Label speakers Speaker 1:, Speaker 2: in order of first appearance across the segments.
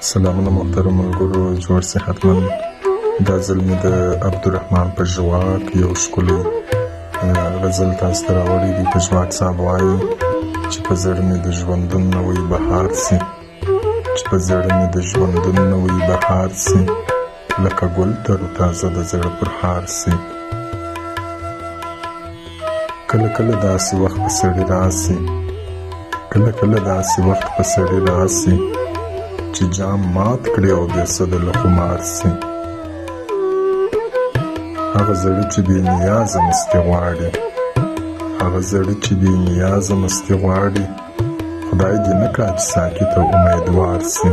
Speaker 1: سلامونه محترم ملګرو، جوړ سئ حتمن. دا ځل مې د عبدالرحمن په ژواک یو ښکلی غزل تاسو ته راوړی دی. په ژواک صاحب وایي چې په زړه مې د ژوندون نوی بهار سي، چې په زړه مې د ژوندون نوی بهار سي، لکه ګل تر تازه د زړه پر هار سي. کله کله داسې وخت په سړي راسي، کله کله داسې وخت په سړي راسي چې جام مات کړي او بې سده له خمار سي. هغه زړه چې بې نیازه مستي غواړي، هغه زړه چې بې نیازه مستي غواړي، خدای دې نه کړه چې ساکت او امیدوار سي.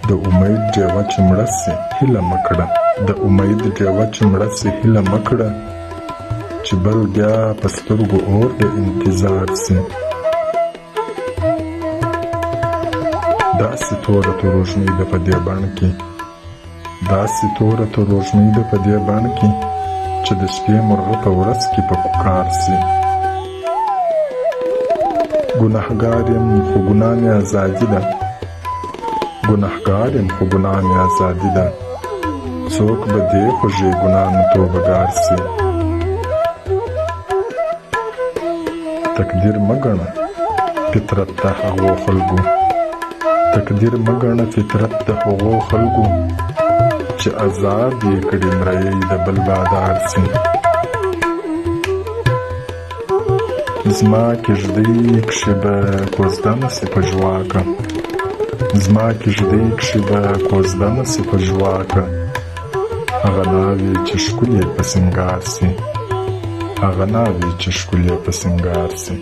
Speaker 1: د امید ډیوه چې مړه سي هیله مه کړه، د امید ډیوه چې مړه سي هیله مه کړه، چې بل بیا په سترګو اور د انتظار سي. داسې توره تروږمۍ ده په دې بڼ کې، داسې توره تروږمۍ ده په دې بڼ کې، چې د شپې مرغه په ورځ کې په کوکار سي. ګنهګار یم خو ګناه مې ازادي ده، ګنهګار یم خو ګناه مې ازادي ده، څوک به دې خوږې ګناه نه توبهګار سي. تقدیر مه ګڼه فطرت د هغو خلکو، تقدیر مه ګڼه فطرت د هغو خلکو، چې عذاب یې کړي مرۍ د بل بادار سي. زما کیږدۍ کښې به کوزده نه سي په ژواکه، زما کیږدۍ کښې به کوزده نه سي په ژواکه، هغه ناوې چې ښکلې په سینګار سي، هغه ناوې چې ښکلې په سینګار سي.